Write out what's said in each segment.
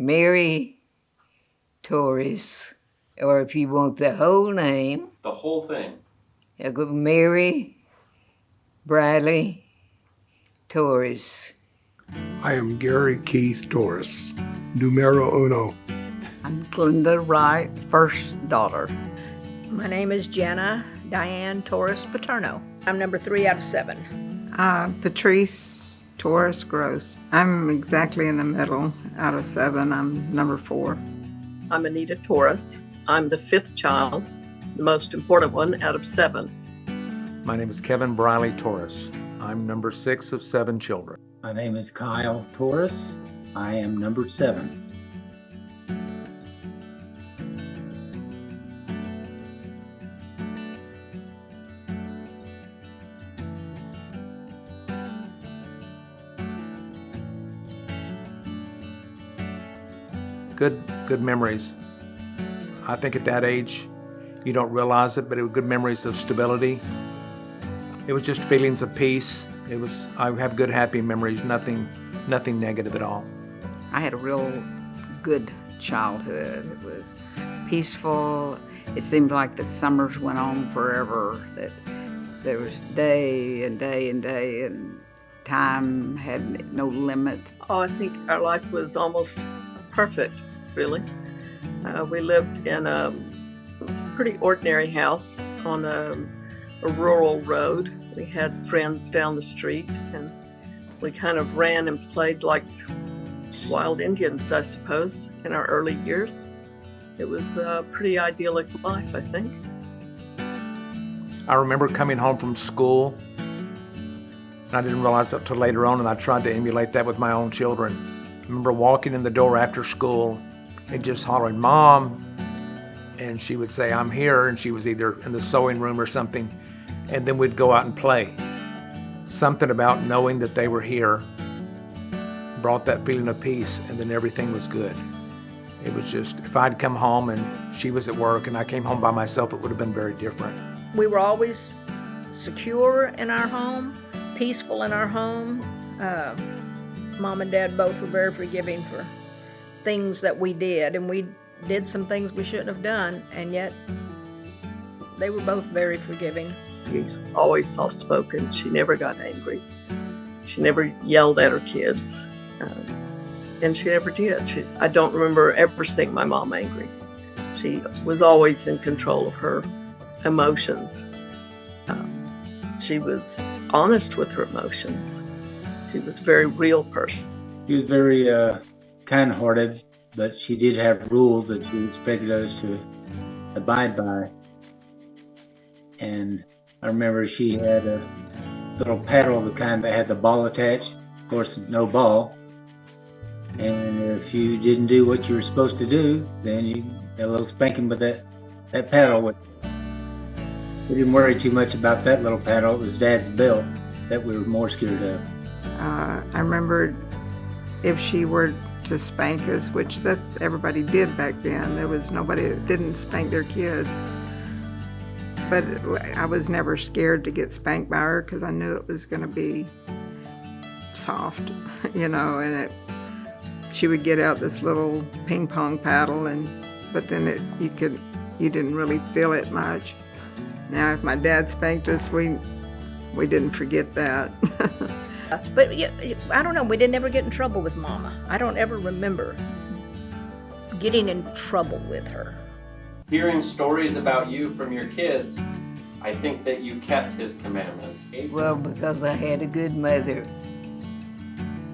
Mary Torres, or if you want the whole name, The whole thing. I'll go Mary Bradley Torres. I am Gary Keith Torres, numero uno. I'm Glenda Wright, first daughter. My name is Jenna Diane Torres Paterno. I'm number 3 out of 7. Patrice Torres Gross. I'm exactly in the middle. Out of 7, I'm number 4. I'm Anita Torres. I'm the 5th child, the most important one out of 7. My name is Kevin Briley Torres. I'm number 6 of 7 children. My name is Kyle Torres. I am number 7. Good memories. I think at that age, you don't realize it, but it was good memories of stability. It was just feelings of peace. I have good, happy memories, nothing negative at all. I had a real good childhood. It was peaceful. It seemed like the summers went on forever, that there was day and day and day, and time had no limit. Oh, I think our life was almost perfect, really. We lived in a pretty ordinary house on a rural road. We had friends down the street, and we kind of ran and played like wild Indians, I suppose, in our early years. It was a pretty idyllic life, I think. I remember coming home from school, and I didn't realize that until later on, and I tried to emulate that with my own children. I remember walking in the door after school and just hollering, "Mom," and she would say, "I'm here," and she was either in the sewing room or something, and then we'd go out and play. Something about knowing that they were here brought that feeling of peace, and then everything was good. It was just, if I'd come home and she was at work and I came home by myself, it would have been very different. We were always secure in our home, peaceful in our home. Mom and Dad both were very forgiving for things that we did, and we did some things we shouldn't have done, and yet they were both very forgiving. She was always soft-spoken. She never got angry. She never yelled at her kids, and she never did. I don't remember ever seeing my mom angry. She was always in control of her emotions. She was honest with her emotions. She was a very real person. She was very kind-hearted, but she did have rules that she expected us to abide by. And I remember she had a little paddle, the kind that had the ball attached. Of course, no ball. And if you didn't do what you were supposed to do, then you got a little spanking with that paddle. We didn't worry too much about that little paddle. It was Dad's belt that we were more scared of. I remember if she were to spank us, which that's everybody did back then. There was nobody that didn't spank their kids. But I was never scared to get spanked by her because I knew it was going to be soft, and she would get out this little ping pong paddle, but then you didn't really feel it much. Now, if my dad spanked us, we didn't forget that. But I don't know, we didn't ever get in trouble with Mama. I don't ever remember getting in trouble with her. Hearing stories about you from your kids, I think that you kept his commandments. Well, because I had a good mother.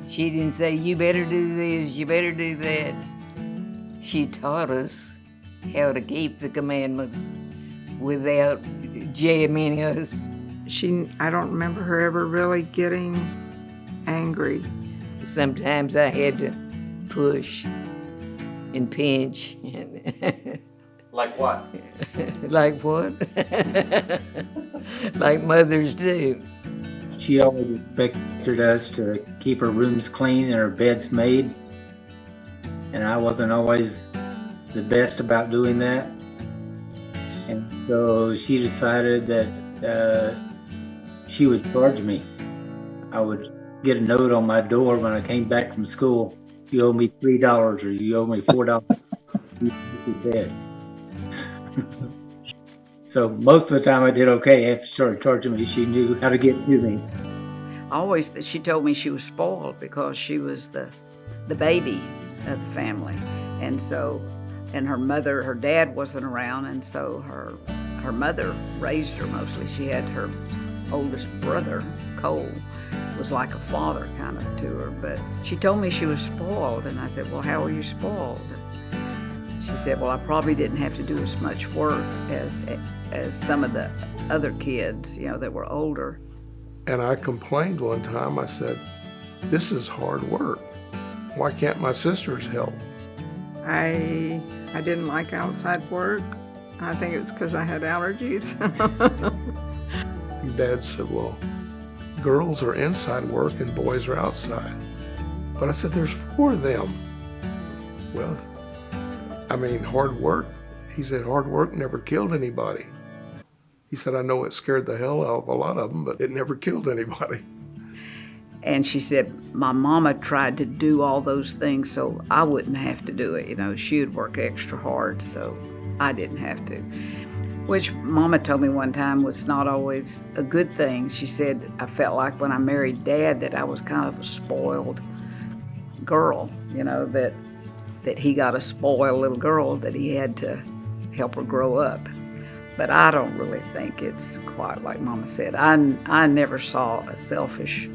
She didn't say, "You better do this, you better do that." She taught us how to keep the commandments without jamming us. I don't remember her ever really getting angry. Sometimes I had to push and pinch. Like what? Like what? Like mothers do. She always expected us to keep her rooms clean and her beds made. And I wasn't always the best about doing that. And so she decided that she would charge me. I would get a note on my door when I came back from school you owe me $3 or you owe me $4. You get that. So most of the time I did okay. After she started charging me, she knew how to get to me. Always, she told me she was spoiled because she was the baby of the family, and so, and her dad wasn't around, and so her mother raised her mostly. She had her oldest brother, Cole, was like a father kind of to her, but she told me she was spoiled, and I said, well, how were you spoiled? She said, well, I probably didn't have to do as much work as some of the other kids, that were older. And I complained one time. I said, this is hard work. Why can't my sisters help? I didn't like outside work. I think it's because I had allergies. And Dad said, well, girls are inside work and boys are outside. But I said, there's 4 of them. Well, hard work. He said, hard work never killed anybody. He said, I know it scared the hell out of a lot of them, but it never killed anybody. And she said, my mama tried to do all those things so I wouldn't have to do it. She would work extra hard, so I didn't have to. Which Mama told me one time was not always a good thing. She said, I felt like when I married Dad that I was kind of a spoiled girl, that he got a spoiled little girl that he had to help her grow up. But I don't really think it's quite like Mama said. I never saw a selfish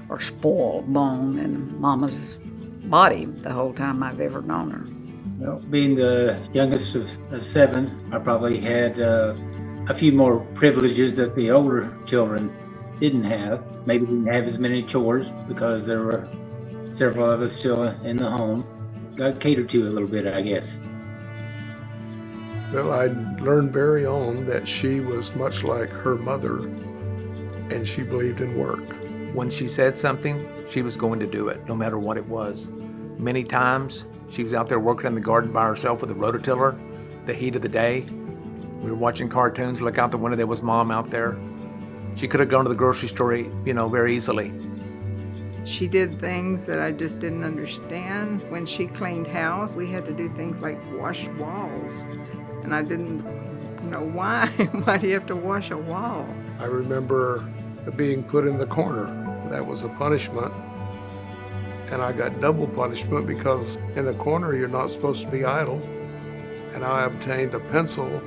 or spoiled bone in Mama's body the whole time I've ever known her. Well, being the youngest of 7, I probably had a few more privileges that the older children didn't have. Maybe didn't have as many chores because there were several of us still in the home. Got catered to a little bit, I guess. Well, I learned very on that she was much like her mother, and she believed in work. When she said something, she was going to do it, no matter what it was. Many times, she was out there working in the garden by herself with a rototiller, the heat of the day. We were watching cartoons, look out the window, there was Mom out there. She could have gone to the grocery store, very easily. She did things that I just didn't understand. When she cleaned house, we had to do things like wash walls. And I didn't know why. Why do you have to wash a wall? I remember being put in the corner. That was a punishment. And I got double punishment because in the corner you're not supposed to be idle. And I obtained a pencil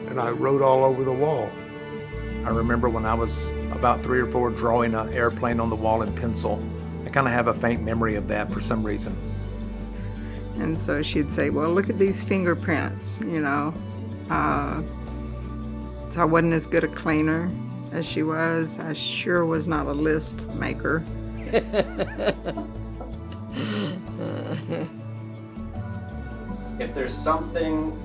and I wrote all over the wall. I remember when I was about 3 or 4 drawing an airplane on the wall in pencil. I kind of have a faint memory of that for some reason. And so she'd say, well, look at these fingerprints, So I wasn't as good a cleaner as she was. I sure was not a list maker. If there's something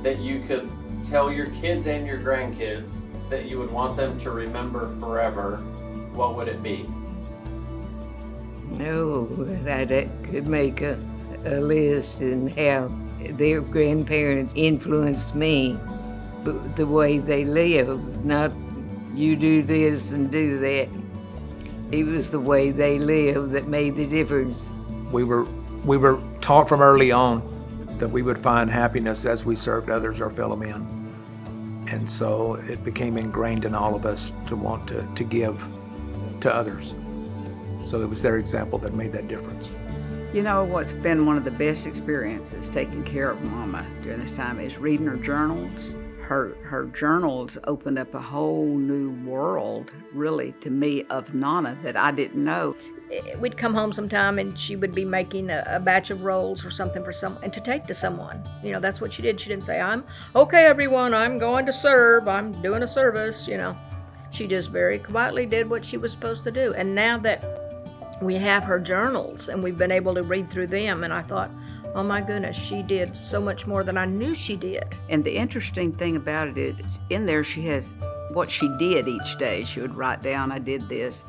that you could tell your kids and your grandkids that you would want them to remember forever, what would it be? No, that could make a list and how their grandparents influenced me, but the way they live, not you do this and do that. It was the way they lived that made the difference. We were taught from early on that we would find happiness as we served others, our fellow men. And so it became ingrained in all of us to want to give to others. So it was their example that made that difference. What's been one of the best experiences taking care of Mama during this time is reading her journals. Her journals opened up a whole new world, really, to me, of Nana that I didn't know. We'd come home sometime and she would be making a batch of rolls or something for someone and to take to someone. That's what she did. She didn't say, okay, everyone, I'm going to serve. I'm doing a service, She just very quietly did what she was supposed to do. And now that we have her journals and we've been able to read through them, and I thought, oh my goodness, she did so much more than I knew she did. And the interesting thing about it is, in there she has what she did each day. She would write down, I did this.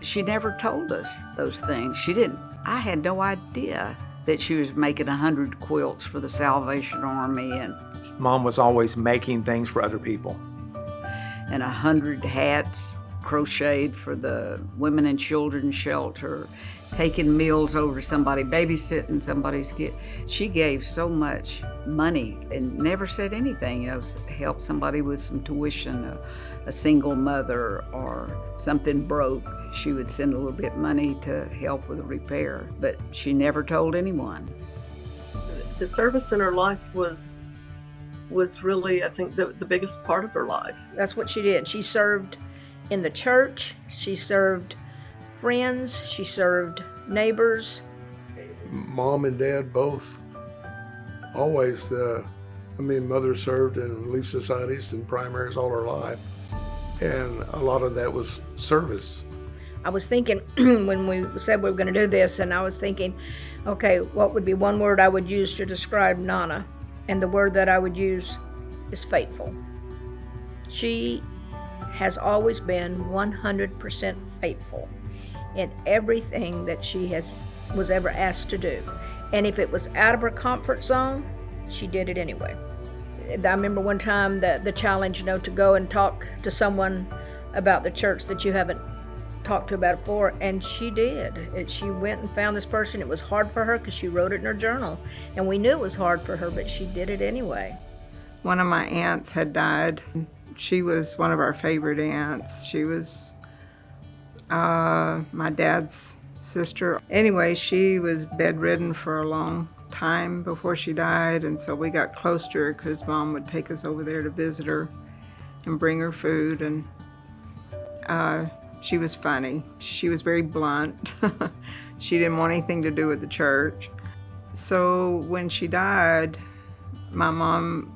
She never told us those things. She didn't. I had no idea that she was making 100 quilts for the Salvation Army and Mom was always making things for other people. And 100 hats crocheted for the women and children's shelter, taking meals over to somebody, babysitting somebody's kid. She gave so much money and never said anything, help somebody with some tuition, a single mother or something broke. She would send a little bit of money to help with a repair, but she never told anyone. The service in her life was really, I think, the biggest part of her life. That's what she did. She served in the church, she served friends, she served neighbors. Mom and Dad both. Always Mother served in Relief Societies and primaries all her life. And a lot of that was service. I was thinking, when we said we were going to do this, and I was thinking, okay, what would be one word I would use to describe Nana? And the word that I would use is faithful. She has always been 100% faithful in everything that she was ever asked to do. And if it was out of her comfort zone, she did it anyway. I remember one time the challenge, to go and talk to someone about the church that you haven't talked to about it before, and she did. She went and found this person. It was hard for her because she wrote it in her journal, and we knew it was hard for her, but she did it anyway. One of my aunts had died. She was one of our favorite aunts. She was my dad's sister. Anyway, she was bedridden for a long time before she died, and so we got close to her because Mom would take us over there to visit her and bring her food, and she was funny. She was very blunt. She didn't want anything to do with the church. So when she died, my mom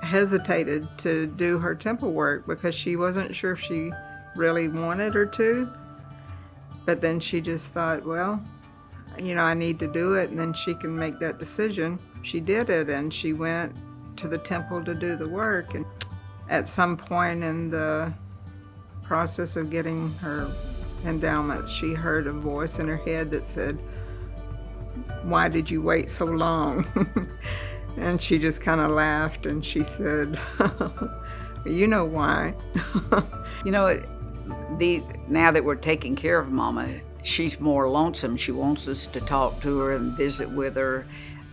hesitated to do her temple work because she wasn't sure if she really wanted her to. But then she just thought, well, I need to do it, and then she can make that decision. She did it, and she went to the temple to do the work. And at some point in the process of getting her endowment, she heard a voice in her head that said, "Why did you wait so long?" And she just kind of laughed, and she said, "You know why." Now that we're taking care of Mama, she's more lonesome. She wants us to talk to her and visit with her.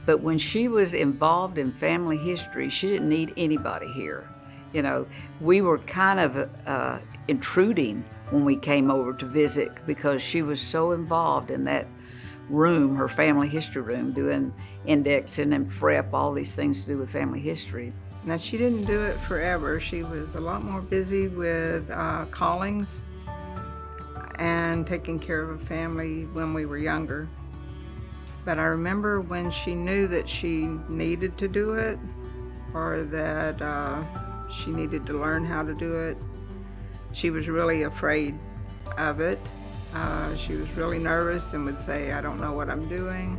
But when she was involved in family history, she didn't need anybody here. We were kind of intruding when we came over to visit because she was so involved in that room, her family history room, doing indexing and FREP, all these things to do with family history. Now, she didn't do it forever. She was a lot more busy with callings and taking care of a family when we were younger. But I remember when she knew that she needed to do it, or that she needed to learn how to do it, she was really afraid of it. She was really nervous and would say, "I don't know what I'm doing,"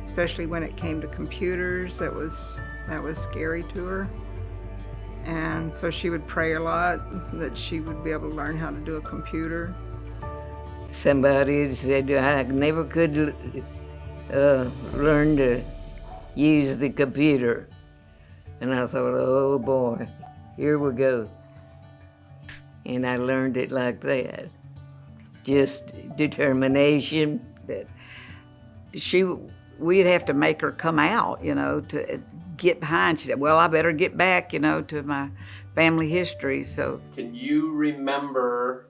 especially when it came to computers. That was scary to her. And so she would pray a lot that she would be able to learn how to do a computer. Somebody had said I never could learn to use the computer. And I thought, oh boy, here we go. And I learned it like that. Just determination. That we'd have to make her come out, to get behind. She said, well, I better get back, to my family history. So, can you remember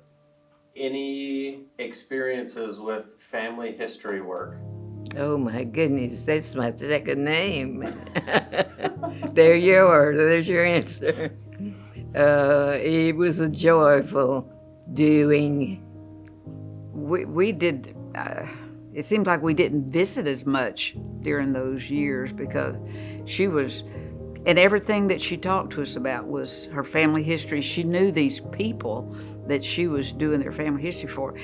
any experiences with family history work? Oh my goodness, that's my second name. There you are, there's your answer. It was a joyful doing. We did, it seemed like we didn't visit as much during those years because she was, and everything that she talked to us about was her family history. She knew these people that she was doing their family history for.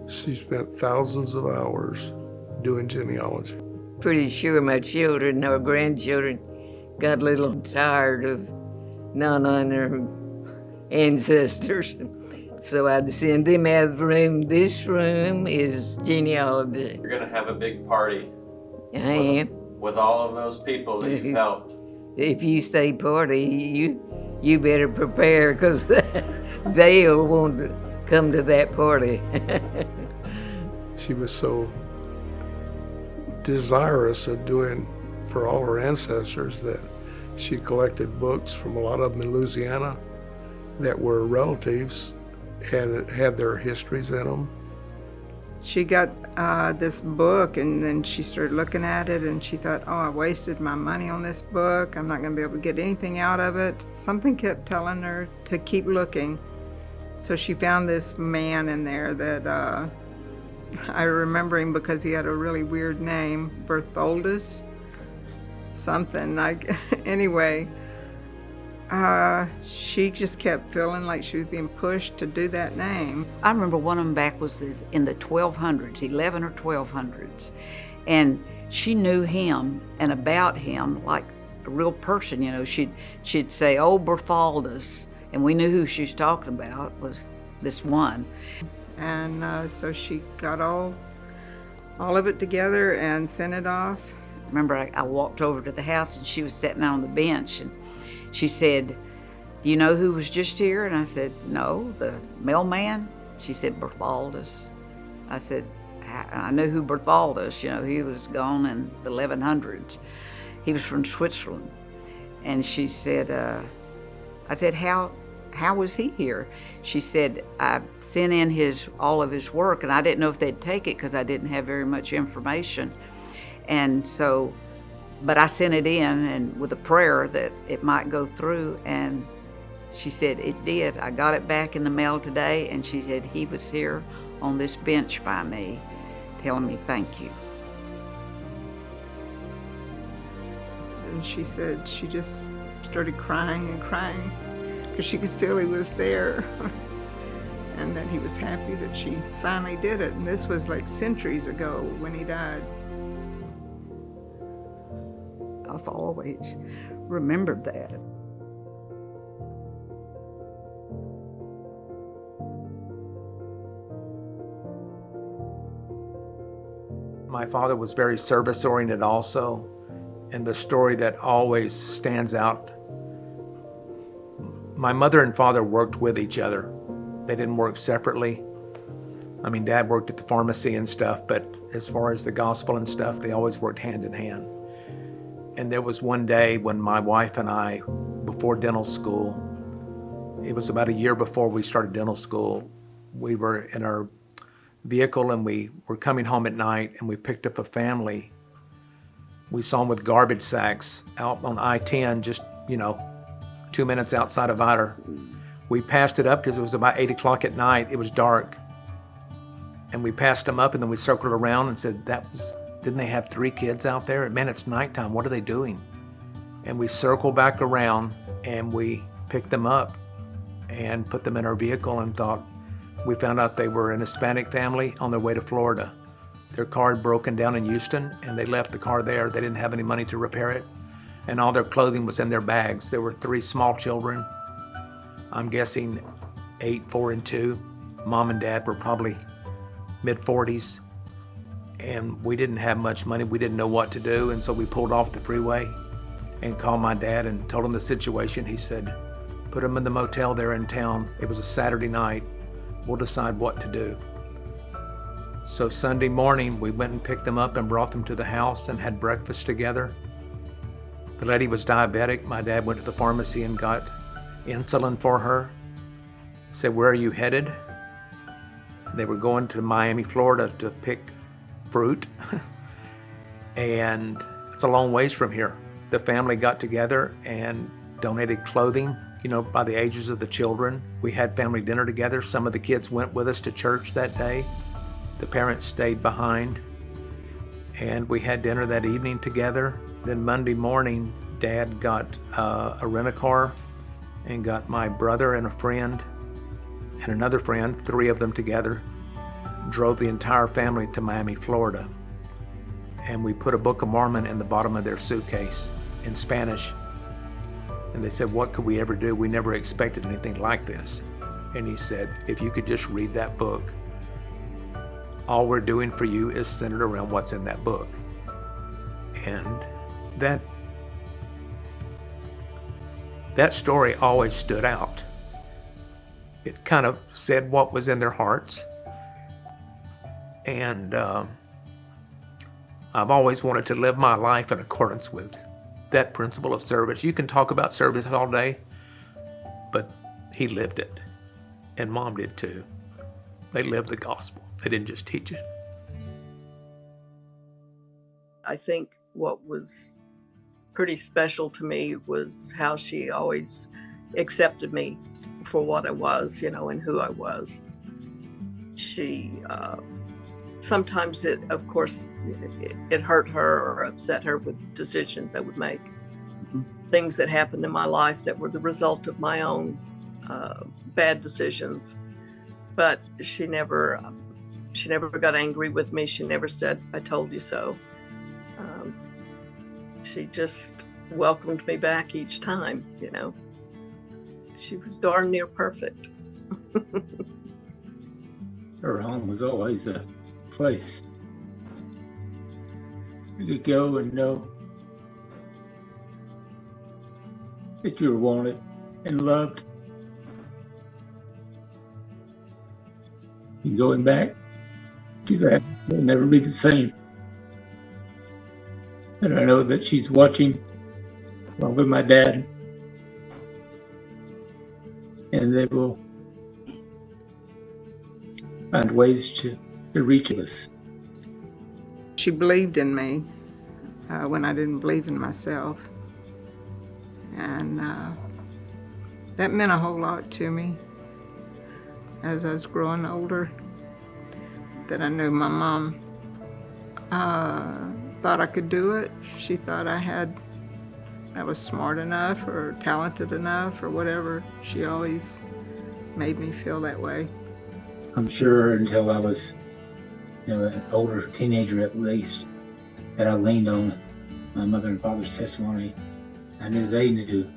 She spent thousands of hours doing genealogy. Pretty sure my children or grandchildren got a little tired of Nana and her ancestors. So I'd send them out of the room. This room is genealogy. You're gonna have a big party. I am. With all of those people that you've helped. If you say party, you better prepare because they'll want to come to that party. She was so desirous of doing for all her ancestors that she collected books from a lot of them in Louisiana that were relatives and it had their histories in them. She got this book, and then she started looking at it, and she thought, oh, I wasted my money on this book. I'm not going to be able to get anything out of it. Something kept telling her to keep looking. So she found this man in there that I remember him because he had a really weird name, Bertholdus something. Anyway, she just kept feeling like she was being pushed to do that name. I remember one of them back was in the 1200s, 11 or 1200s. And she knew him and about him like a real person, you know. She'd say, oh, Bertholdus, and we knew who she was talking about was this one. And so she got all of it together and sent it off. Remember, I walked over to the house and she was sitting on the bench and she said, do you know who was just here? And I said, no, the mailman. She said, Bertholdus. I said, I knew who Bertholdus, you know, he was gone in the 1100s. He was from Switzerland. And she said, I said, how was he here? She said, I sent in all of his work, and I didn't know if they'd take it because I didn't have very much information. And so, but I sent it in and with a prayer that it might go through, and she said it did. I got it back in the mail today, and she said he was here on this bench by me telling me thank you. And she said she just started crying and crying because she could feel he was there and that he was happy that she finally did it. And this was like centuries ago when he died. I've always remembered that. My father was very service-oriented also, and the story that always stands out, my mother and father worked with each other. They didn't work separately. I mean, Dad worked at the pharmacy and stuff, but as far as the gospel and stuff, they always worked hand in hand. And there was one day when my wife and I, before dental school, it was about a year before we started dental school, we were in our vehicle and we were coming home at night and we picked up a family. We saw them with garbage sacks out on I-10, just, 2 minutes outside of Vidor. We passed it up because it was about 8 o'clock at night. It was dark. And we passed them up and then we circled around and said, didn't they have 3 kids out there? Man, it's nighttime. What are they doing? And we circled back around and we picked them up and put them in our vehicle and we found out they were an Hispanic family on their way to Florida. Their car had broken down in Houston and they left the car there. They didn't have any money to repair it. And all their clothing was in their bags. There were 3 small children. I'm guessing 8, 4, and 2. Mom and Dad were probably mid-40s. And we didn't have much money. We didn't know what to do. And so we pulled off the freeway and called my dad and told him the situation. He said, put them in the motel there in town. It was a Saturday night. We'll decide what to do. So Sunday morning, we went and picked them up and brought them to the house and had breakfast together. The lady was diabetic. My dad went to the pharmacy and got insulin for her. Said, where are you headed? They were going to Miami, Florida to pick fruit. And it's a long ways from here. The family got together and donated clothing, by the ages of the children. We had family dinner together. Some of the kids went with us to church that day. The parents stayed behind. And we had dinner that evening together. Then Monday morning, Dad got a rent-a-car and got my brother and a friend and another friend, 3 of them together, drove the entire family to Miami, Florida. And we put a Book of Mormon in the bottom of their suitcase in Spanish. And they said, what could we ever do? We never expected anything like this. And he said, if you could just read that book, all we're doing for you is centered around what's in that book. And that story always stood out. It kind of said what was in their hearts. And I've always wanted to live my life in accordance with that principle of service. You can talk about service all day, but he lived it. And Mom did too. They lived the gospel. They didn't just teach it. I think what was pretty special to me was how she always accepted me for what I was, and who I was. She, sometimes it hurt her or upset her with decisions I would make. Things that happened in my life that were the result of my own bad decisions. But she never got angry with me. She never said, "I told you so." She just welcomed me back each time, She was darn near perfect. Her home was always a place you could go and know that you were wanted and loved. And going back to that will never be the same. And I know that she's watching along with my dad, and they will find ways to reach us. She believed in me when I didn't believe in myself. And that meant a whole lot to me as I was growing older, that I knew my mom thought I could do it. She thought I was smart enough or talented enough or whatever. She always made me feel that way. I'm sure until I was an older teenager at least, that I leaned on my mother and father's testimony. I knew they knew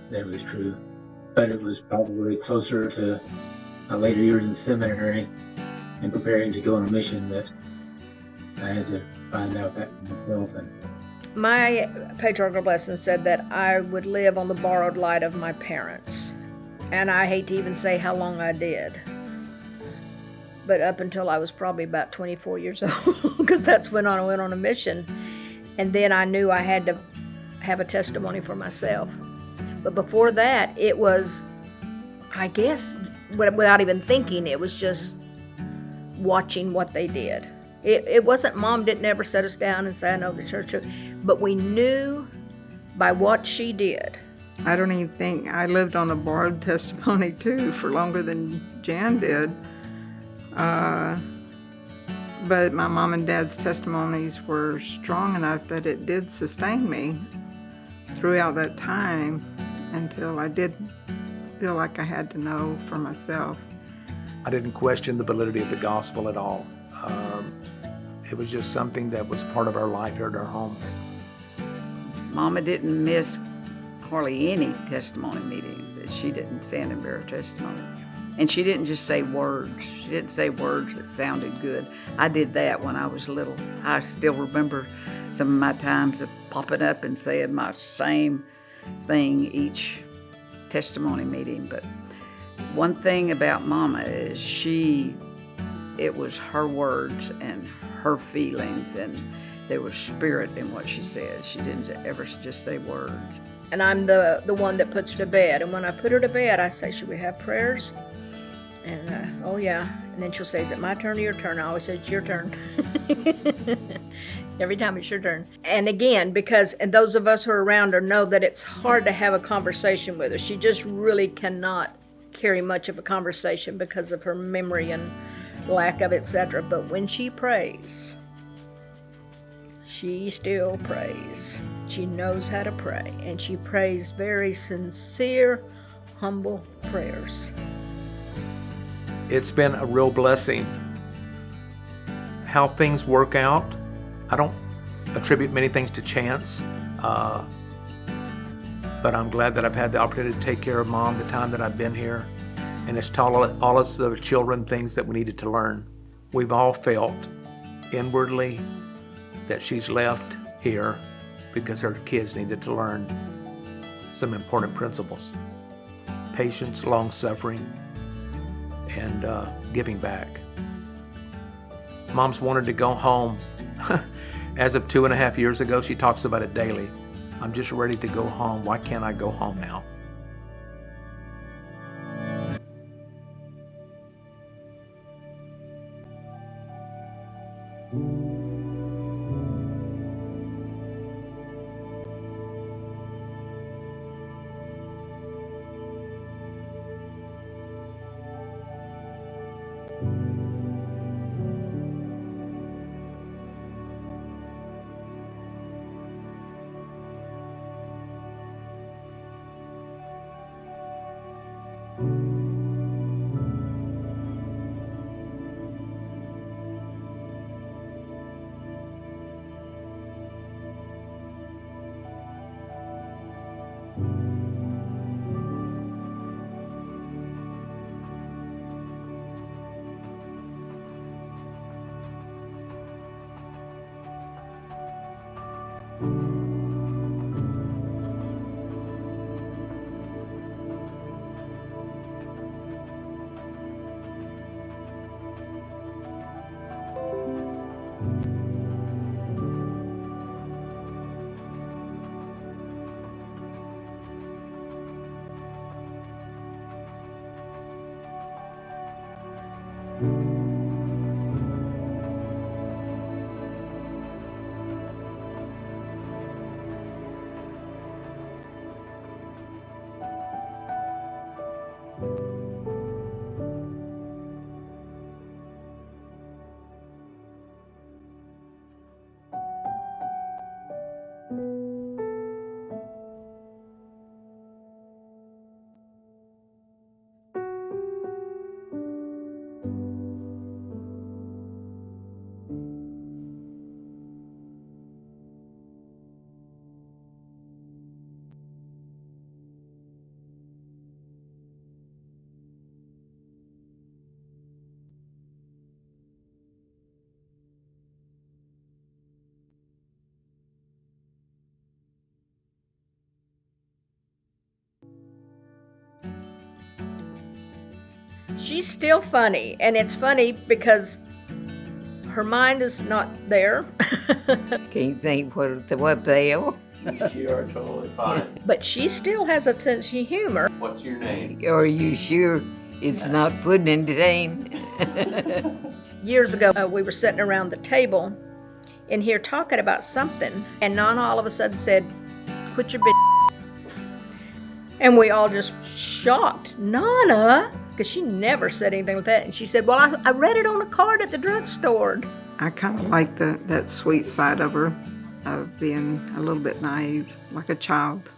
that it was true, but it was probably closer to my later years in seminary and preparing to go on a mission that I had to find out that myself. My patriarchal blessing said that I would live on the borrowed light of my parents. And I hate to even say how long I did. But up until I was probably about 24 years old, because that's when I went on a mission. And then I knew I had to have a testimony for myself. But before that, it was, I guess, without even thinking, it was just watching what they did. It wasn't, Mom didn't ever set us down and say, "I know the church," but we knew by what she did. I don't even think I lived on a borrowed testimony too for longer than Jan did. But my mom and dad's testimonies were strong enough that it did sustain me throughout that time until I did feel like I had to know for myself. I didn't question the validity of the gospel at all. It was just something that was part of our life here at our home. Mama didn't miss hardly any testimony meetings that she didn't stand and bear her testimony. And she didn't just say words. She didn't say words that sounded good. I did that when I was little. I still remember some of my times of popping up and saying my same thing each testimony meeting. But one thing about Mama is it was her words and her feelings, and there was spirit in what she said. She didn't ever just say words. And I'm the one that puts her to bed. And when I put her to bed, I say, "Should we have prayers?" And, "Oh, yeah." And then she'll say, "Is it my turn or your turn?" I always say, "It's your turn." Every time it's your turn. And again, and those of us who are around her know that it's hard to have a conversation with her. She just really cannot carry much of a conversation because of her memory and lack of etc. But when she prays, she still prays. She knows how to pray, and she prays very sincere, humble prayers. It's been a real blessing. How things work out, I don't attribute many things to chance, but I'm glad that I've had the opportunity to take care of Mom the time that I've been here, and it's taught all us the children things that we needed to learn. We've all felt inwardly that she's left here because her kids needed to learn some important principles: patience, long-suffering, and giving back. Mom's wanted to go home. As of 2.5 years ago, she talks about it daily. I'm just ready to go home. Why can't I go home now? She's still funny, and it's funny because her mind is not there. Can't think what they are. You are totally fine. But she still has a sense of humor. What's your name? Are you sure it's not pudding and Dane? Years ago, we were sitting around the table in here talking about something, and Nana all of a sudden said, "Quit your bitch." And we all just shocked. Nana? Because she never said anything like that. And she said, "Well, I read it on a card at the drugstore." I kind of like that sweet side of her, of being a little bit naive, like a child.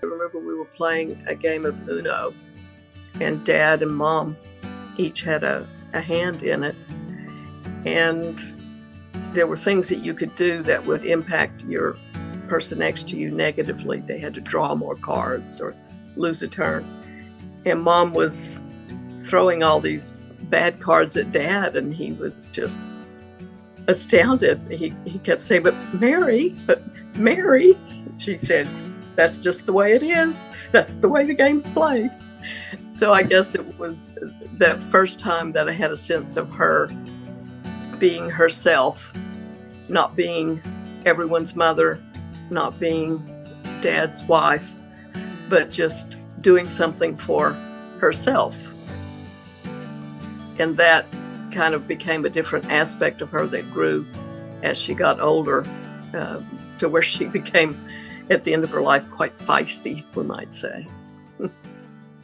I remember we were playing a game of Uno, and Dad and Mom each had a hand in it. And there were things that you could do that would impact your person next to you negatively. They had to draw more cards or lose a turn. And Mom was throwing all these bad cards at Dad, and he was just astounded. He kept saying, but Mary, she said, "That's just the way it is. That's the way the game's played." So I guess it was that first time that I had a sense of her being herself, not being everyone's mother, not being Dad's wife, but just doing something for herself. And that kind of became a different aspect of her that grew as she got older, to where she became, at the end of her life, quite feisty, we might say.